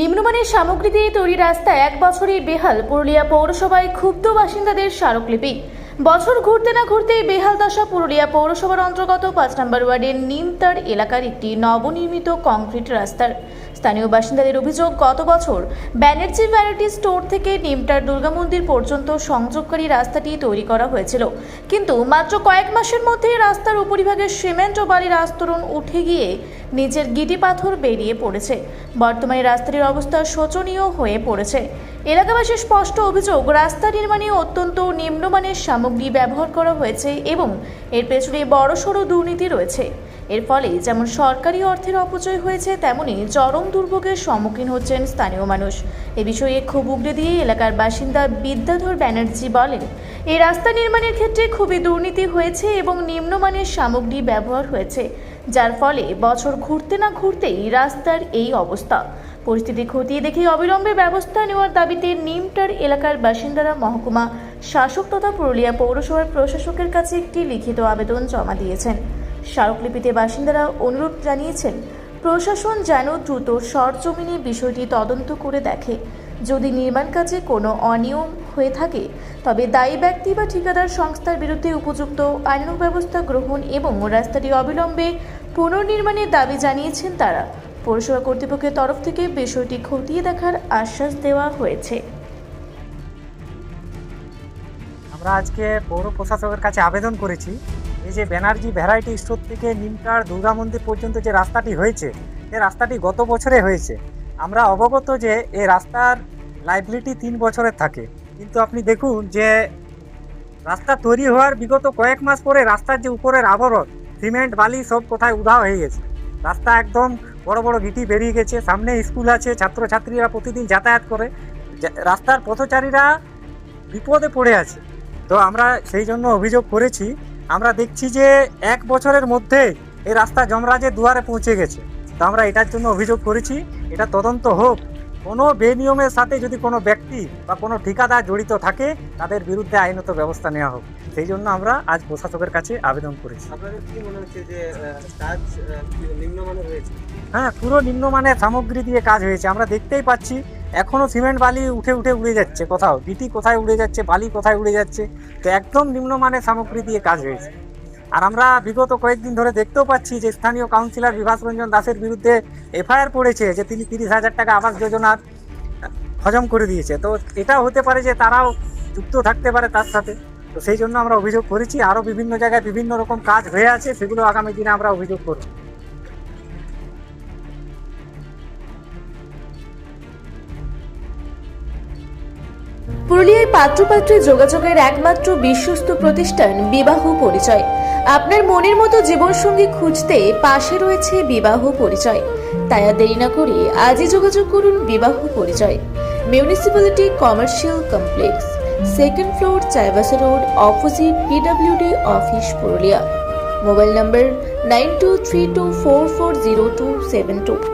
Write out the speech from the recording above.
নিম্নমানের সামগ্রী দিয়ে তৈরি রাস্তা এক বছরেই বেহাল। পুরুলিয়া পৌরসভায় ক্ষুব্ধ বাসিন্দাদের স্মারকলিপি। বছর ঘুরতে না ঘুরতেই বেহাল দশা পুরুলিয়া পৌরসভার অন্তর্গত ৫ নম্বর ওয়ার্ডের নিমতার এলাকার একটি নবনির্মিত কংক্রিট রাস্তার। স্থানীয় বাসিন্দাদের অভিযোগ, গত বছর ব্যানার্জি ভ্যারাইটি স্টোর থেকে নিমতার দুর্গা মন্দির পর্যন্ত সংযোগকারী রাস্তাটি তৈরি করা হয়েছিল, কিন্তু মাত্র কয়েক মাসের মধ্যেই রাস্তার উপরিভাগে সিমেন্ট ও বালির আস্তরণ উঠে গিয়ে নিচের গিটি পাথর বেরিয়ে পড়েছে। বর্তমানে রাস্তাটির অবস্থা শোচনীয় হয়ে পড়েছে। এলাকাবাসীর স্পষ্ট অভিযোগ, রাস্তা নির্মাণে অত্যন্ত নিম্নমানের সামগ্রী ব্যবহার করা হয়েছে এবং এর পেছনে বড়সড় দুর্নীতি রয়েছে। এর ফলে যেমন সরকারি অর্থের অপচয় হয়েছে, তেমনি চরম দুর্ভোগের সম্মুখীন হচ্ছেন স্থানীয় মানুষ। এ বিষয়ে ক্ষোভ উগরে দিয়ে এলাকার বাসিন্দা বিদ্যাধর ব্যানার্জি বলেন, এই রাস্তা নির্মাণের ক্ষেত্রে খুবই দুর্নীতি হয়েছে এবং নিম্নমানের সামগ্রী ব্যবহার হয়েছে, যার ফলে বছর ঘুরতে না ঘুরতেই রাস্তার এই অবস্থা। পরিস্থিতি খতিয়ে দেখে অবিলম্বে ব্যবস্থা নেওয়ার দাবিতে নিমতার এলাকার বাসিন্দারা মহকুমা শাসক তথা পুরুলিয়া পৌরসভার প্রশাসকের কাছে একটি লিখিত আবেদন জমা দিয়েছেন। স্মারকলিপিতে বাসিন্দারা অনুরোধ জানিয়েছেন, প্রশাসন যেন দ্রুত সরজমিনে বিষয়টি তদন্ত করে দেখে। যদি নির্মাণ কাজে কোনো অনিয়ম হয়ে থাকে, তবে দায়ী ব্যক্তি বা ঠিকাদার সংস্থার বিরুদ্ধে উপযুক্ত আইনানুগ ব্যবস্থা গ্রহণ এবং রাস্তাটি অবিলম্বে পুনর্নির্মাণের দাবি জানিয়েছেন তারা। পৌরসভা কর্তৃপক্ষের তরফ থেকে বিষয়টি খতিয়ে দেখার আশ্বাস দেওয়া হয়েছে। আমরা আজকে পৌর প্রশাসকের কাছে আবেদন করেছি, এই যে ব্যানার্জি ভ্যারাইটি স্টোর থেকে নিমতার দুর্গা মন্দির পর্যন্ত যে রাস্তাটি হয়েছে, এই রাস্তাটি গত বছরে হয়েছে। আমরা অবগত যে এই রাস্তার লাইবিলিটি 3 বছরের থাকে, কিন্তু আপনি দেখুন যে রাস্তা তৈরি হওয়ার বিগত কয়েক মাস পরে রাস্তার যে উপরের আবরণ সিমেন্ট বালি সব কোথায় উধাও হয়ে গেছে। রাস্তা একদম বড় বড় গিটি বেরিয়ে গেছে। সামনে স্কুল আছে, ছাত্রছাত্রীরা প্রতিদিন যাতায়াত করে, রাস্তার পথচারীরা বিপদে পড়ে আছে। তো আমরা সেই জন্য অভিযোগ করেছি। আমরা দেখছি যে 1 বছরের মধ্যে এই রাস্তা যমরাজের দুয়ারে পৌঁছে গেছে। তো আমরা এটার জন্য অভিযোগ করেছি, এটা তদন্ত হোক। কোনো বেনিয়মের সাথে যদি কোনো ব্যক্তি বা কোনো ঠিকাদার জড়িত থাকে, তাদের বিরুদ্ধে আইনত ব্যবস্থা নেওয়া হোক। সেই জন্য আমরা আজ প্রশাসকের কাছে আবেদন করেছি। আপনাদের কি মনে হচ্ছে যে কাজ নিম্নমানের হয়েছে? হ্যাঁ, পুরো নিম্নমানের সামগ্রী দিয়ে কাজ হয়েছে। আমরা দেখতেই পাচ্ছি এখনও সিমেন্ট বালি উঠে উঠে উড়ে যাচ্ছে, কোথাও গিটি কোথায় উড়ে যাচ্ছে, বালি কোথায় উড়ে যাচ্ছে। তো একদম নিম্নমানের সামগ্রী দিয়ে কাজ হয়েছে। আর আমরা বিগত কয়েকদিন ধরে দেখতেও পাচ্ছি যে স্থানীয় কাউন্সিলর বিভাস রঞ্জন দাসের বিরুদ্ধে এফআইআর পড়েছে যে তিনি 30,000 টাকা আবাস যোজনার হজম করে দিয়েছে। তো এটাও হতে পারে যে তারাও যুক্ত থাকতে পারে তার সাথে। তো সেই জন্য আমরা অভিযোগ করেছি। আরও বিভিন্ন জায়গায় বিভিন্ন রকম কাজ হয়ে আছে, সেগুলো আগামী দিনে আমরা অভিযোগ করব। পুরুলিয়ায় পাত্রপাত্রী যোগাযোগের একমাত্র বিশ্বস্ত প্রতিষ্ঠান বিবাহ পরিচয়। আপনার মনের মতো জীবনসঙ্গী খুঁজতে পাশে রয়েছে বিবাহ পরিচয়। তাই আর দেরি না করে আজই যোগাযোগ করুন বিবাহ পরিচয়। Municipality commercial complex, 2nd floor, Chaibasa road, opposite PWD office, Purulia. Mobile নম্বর 9232440272।